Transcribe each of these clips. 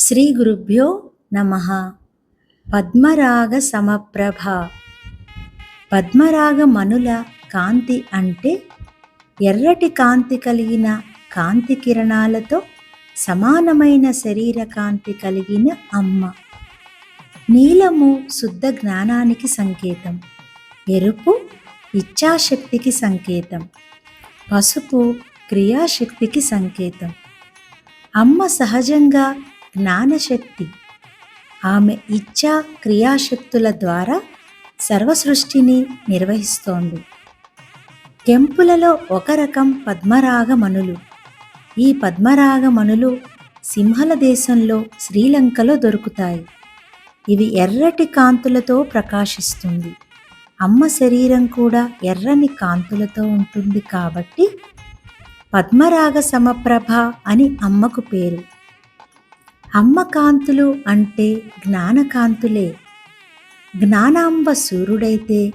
శ్రీ గురుభ్యో నమః. పద్మరాగ సమప్రభ. పద్మరాగ మనుల కాంతి అంటే ఎర్రటి కాంతి కలిగిన కాంతి కిరణాలతో సమానమైన శరీర కాంతి కలిగిన అమ్మ. నీలము శుద్ధ జ్ఞానానికి సంకేతం, ఎరుపు ఇచ్ఛాశక్తికి సంకేతం, పసుపు క్రియాశక్తికి సంకేతం. అమ్మ సహజంగా జ్ఞానశక్తి. ఆమె ఇచ్ఛా క్రియాశక్తుల ద్వారా సర్వసృష్టిని నిర్వహిస్తోంది. కెంపులలో ఒక రకం పద్మరాగమణులు. ఈ పద్మరాగమణులు సింహళ దేశంలో శ్రీలంకలో దొరుకుతాయి. ఇవి ఎర్రటి కాంతులతో ప్రకాశిస్తుంది. అమ్మ శరీరం కూడా ఎర్రని కాంతులతో ఉంటుంది కాబట్టి పద్మరాగ సమప్రభ అని అమ్మకు పేరు. అమ్మ కాంతులు అంటే జ్ఞానకాంతులే. జ్ఞానాంబ సూర్యుడైతే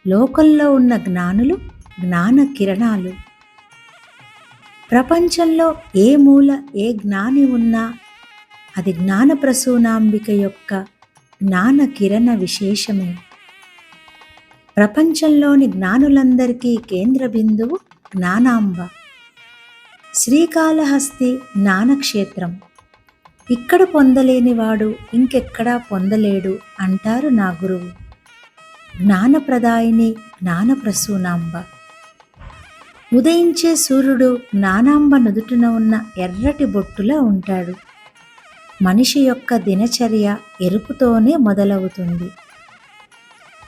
లోకంలో ఉన్న జ్ఞానులు జ్ఞాన కిరణాలు. ప్రపంచంలో ఏ మూల ఏ జ్ఞాని ఉన్నా అది జ్ఞానప్రసూనాంబిక యొక్క జ్ఞాన కిరణ విశేషమే. ప్రపంచంలోని జ్ఞానులందరికీ కేంద్ర బిందువు జ్ఞానాంబ. శ్రీకాళహస్తి జ్ఞానక్షేత్రం. ఇక్కడ పొందలేనివాడు ఇంకెక్కడా పొందలేడు అంటారు నా గురువు. జ్ఞానప్రదాయిని జ్ఞానప్రసూనాంబ. ఉదయించే సూర్యుడు జ్ఞానాంబ నుదుటిన ఉన్న ఎర్రటి బొట్టులా ఉంటాడు. మనిషి యొక్క దినచర్య ఎరుపుతోనే మొదలవుతుంది.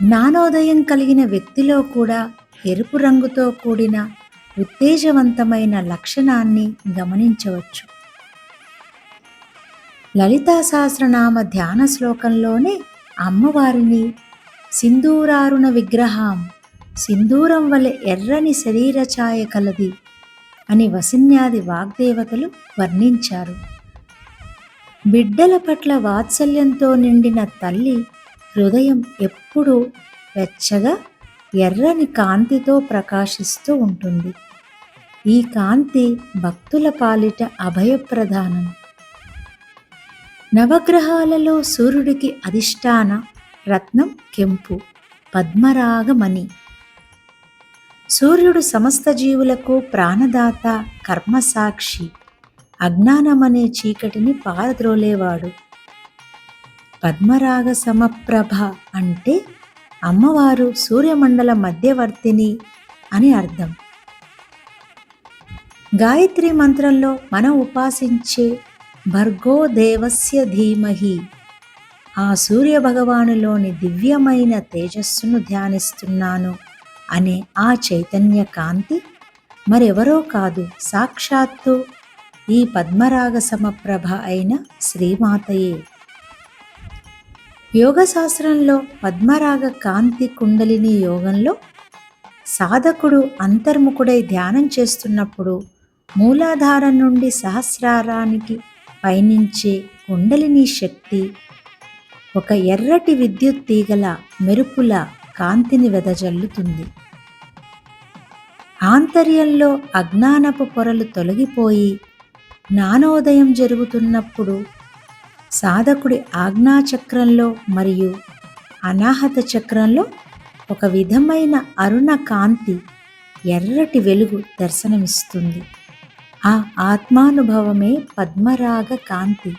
జ్ఞానోదయం కలిగిన వ్యక్తిలో కూడా ఎరుపు రంగుతో కూడిన ఉత్తేజవంతమైన లక్షణాన్ని గమనించవచ్చు. లలితా సహస్రనామ ధ్యాన శ్లోకంలోనే అమ్మవారిని సింధూరారుణ విగ్రహం, సింధూరం వలె ఎర్రని శరీర ఛాయ కలది అని వసిన్యాది వాగ్దేవతలు వర్ణించారు. బిడ్డల పట్ల వాత్సల్యంతో నిండిన తల్లి హృదయం ఎప్పుడూ వెచ్చగా ఎర్రని కాంతితో ప్రకాశిస్తూ ఉంటుంది. ఈ కాంతి భక్తుల పాలిట అభయప్రదానం. నవగ్రహాలలో సూర్యుడికి అధిష్టాన రత్నం కెంపు, పద్మరాగమణి. సూర్యుడు సమస్త జీవులకు ప్రాణదాత, కర్మసాక్షి, అజ్ఞానమనే చీకటిని పారద్రోలేవాడు. పద్మరాగ సమప్రభ అంటే అమ్మవారు సూర్యమండల మధ్యవర్తిని అని అర్థం. గాయత్రి మంత్రంలో మనం ఉపాసించే భర్గో దేవస్య ధీమహి, ఆ సూర్య భగవానులోని దివ్యమైన తేజస్సును ధ్యానిస్తున్నాను అనే ఆ చైతన్య కాంతి మరెవరో కాదు, సాక్షాత్తు ఈ పద్మరాగ సమప్రభ అయిన శ్రీమాతయే. యోగశాస్త్రంలో పద్మరాగ కాంతి కుండలిని యోగంలో సాధకుడు అంతర్ముఖుడై ధ్యానం చేస్తున్నప్పుడు మూలాధారం నుండి సహస్రారానికి పయనించే కుండలిని శక్తి ఒక ఎర్రటి విద్యుత్ తీగల మెరుపుల కాంతిని వెదజల్లుతుంది. ఆంతర్యంలో అజ్ఞానపు పొరలు తొలగిపోయి జ్ఞానోదయం జరుగుతున్నప్పుడు సాధకుడి ఆజ్ఞాచక్రంలో మరియు అనాహత చక్రంలో ఒక విధమైన అరుణ కాంతి, ఎర్రటి వెలుగు దర్శనమిస్తుంది. ఆ ఆత్మానుభవమే పద్మరాగ కాంతి.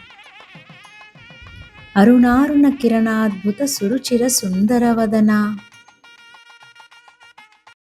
అరుణారుణ కిరణాద్భుత సురుచిర సుందరవదన